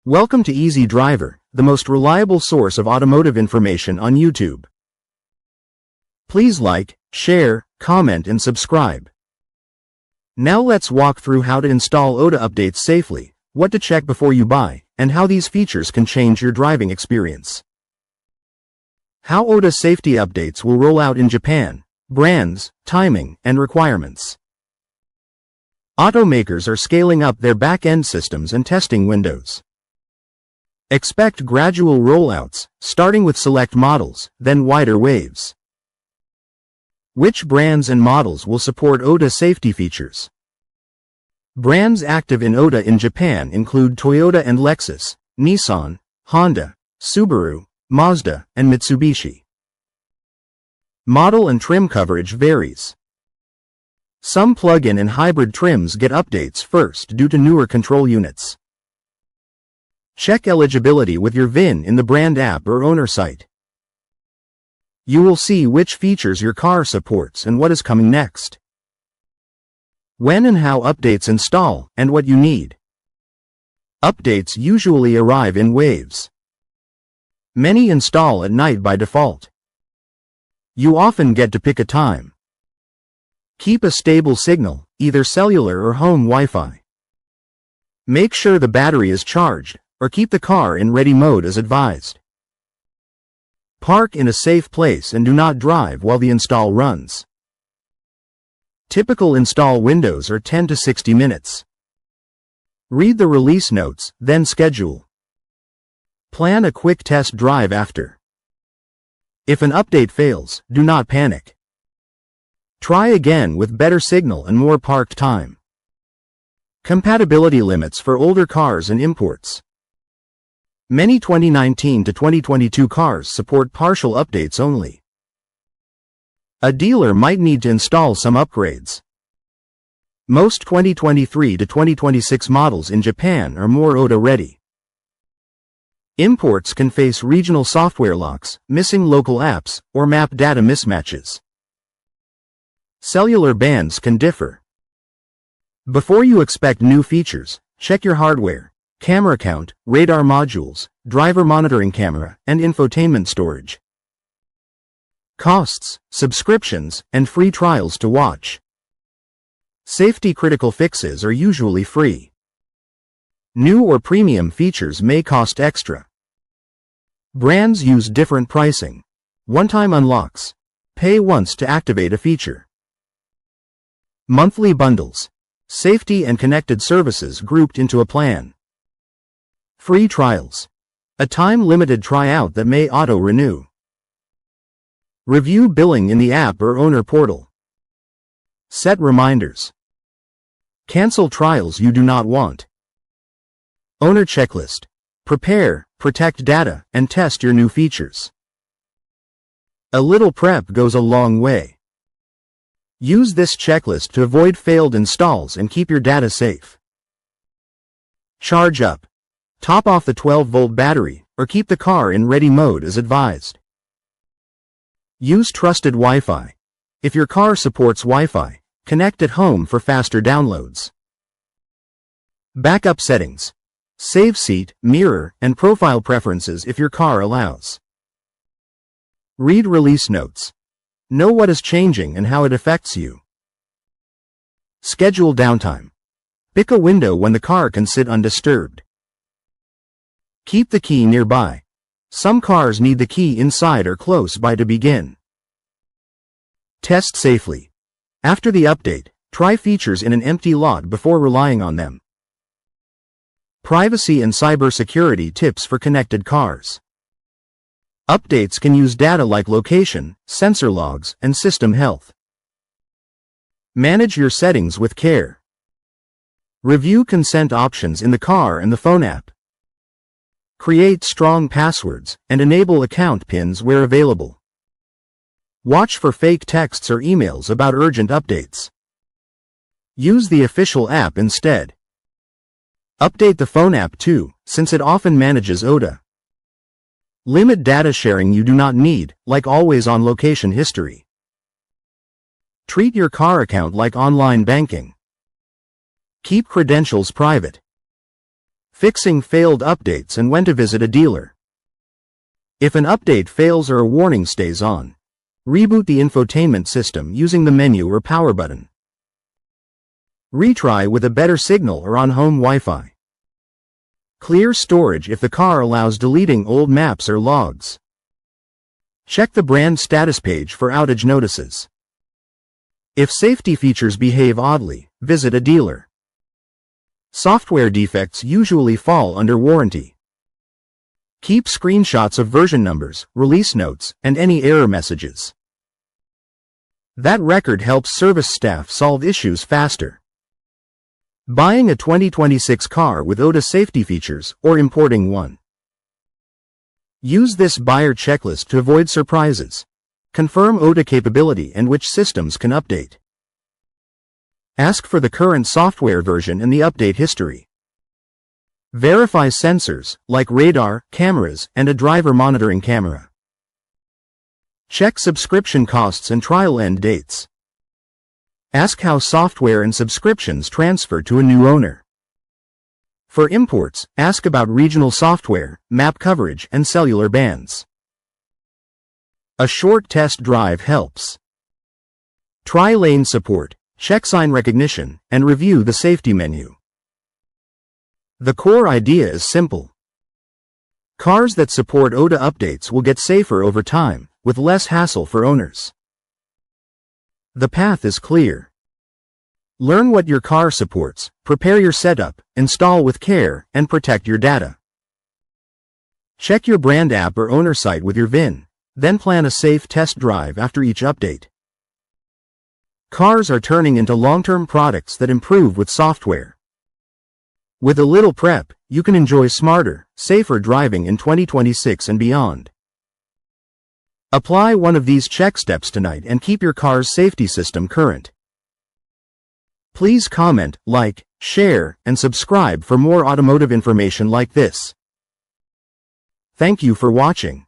Welcome to Easy Driver, the most reliable source of automotive information on YouTube. Please like, share, comment and subscribe. Now let's walk through how to install OTA updates safely, what to check before you buy, and how these features can change your driving experience. How OTA safety updates will roll out in Japan, brands, timing, and requirements. Automakers are scaling up their back-end systems and testing windows. Expect gradual rollouts, starting with select models, then wider waves. Which brands and models will support OTA safety features? Brands active in OTA in Japan include Toyota and Lexus, Nissan, Honda, Subaru, Mazda, and Mitsubishi. Model and trim coverage varies. Some plug-in and hybrid trims get updates first due to newer control units. Check eligibility with your VIN in the brand app or owner site. You will see which features your car supports and what is coming next. When and how updates install, and what you need. Updates usually arrive in waves. Many install at night by default. You often get to pick a time. Keep a stable signal, either cellular or home Wi-Fi. Make sure the battery is charged, or keep the car in ready mode as advised. Park in a safe place and do not drive while the install runs. Typical install windows are 10 to 60 minutes. Read the release notes, then schedule. Plan a quick test drive after. If an update fails, do not panic. Try again with better signal and more parked time. Compatibility limits for older cars and imports. Many 2019 to 2022 cars support partial updates only. A dealer might need to install some upgrades. Most 2023 to 2026 models in Japan are more OTA ready. Imports can face regional software locks, missing local apps, or map data mismatches. Cellular bands can differ. Before you expect new features, check your hardware. Camera count, radar modules, driver monitoring camera, and infotainment storage. Costs, subscriptions, and free trials to watch. Safety-critical fixes are usually free. New or premium features may cost extra. Brands use different pricing. One-time unlocks. Pay once to activate a feature. Monthly bundles. Safety and connected services grouped into a plan. Free trials. A time-limited tryout that may auto-renew. Review billing in the app or owner portal. Set reminders. Cancel trials you do not want. Owner checklist. Prepare, protect data, and test your new features. A little prep goes a long way. Use this checklist to avoid failed installs and keep your data safe. Charge up. Top off the 12-volt battery, or keep the car in ready mode as advised. Use trusted Wi-Fi. If your car supports Wi-Fi, connect at home for faster downloads. Backup settings. Save seat, mirror, and profile preferences if your car allows. Read release notes. Know what is changing and how it affects you. Schedule downtime. Pick a window when the car can sit undisturbed. Keep the key nearby. Some cars need the key inside or close by to begin. Test safely. After the update, try features in an empty lot before relying on them. Privacy and cybersecurity tips for connected cars. Updates can use data like location, sensor logs, and system health. Manage your settings with care. Review consent options in the car and the phone app. Create strong passwords, and enable account pins where available. Watch for fake texts or emails about urgent updates. Use the official app instead. Update the phone app too, since it often manages OTA. Limit data sharing you do not need, like always-on location history. Treat your car account like online banking. Keep credentials private. Fixing failed updates and when to visit a dealer. If an update fails or a warning stays on, reboot the infotainment system using the menu or power button. Retry with a better signal or on home Wi-Fi. Clear storage if the car allows deleting old maps or logs. Check the brand status page for outage notices. If safety features behave oddly, visit a dealer. Software defects usually fall under warranty. Keep screenshots of version numbers, release notes, and any error messages. That record helps service staff solve issues faster. Buying a 2026 car with OTA safety features or importing one. Use this buyer checklist to avoid surprises. Confirm OTA capability and which systems can update. Ask for the current software version and the update history. Verify sensors, like radar, cameras, and a driver monitoring camera. Check subscription costs and trial end dates. Ask how software and subscriptions transfer to a new owner. For imports, ask about regional software, map coverage, and cellular bands. A short test drive helps. Try lane support, check sign recognition, and review the safety menu. The core idea is simple. Cars that support OTA updates will get safer over time, with less hassle for owners. The path is clear. Learn what your car supports, prepare your setup, install with care, and protect your data. Check your brand app or owner site with your VIN, then plan a safe test drive after each update. Cars are turning into long-term products that improve with software. With a little prep, you can enjoy smarter, safer driving in 2026 and beyond. Apply one of these check steps tonight and keep your car's safety system current. Please comment, like, share, and subscribe for more automotive information like this. Thank you for watching.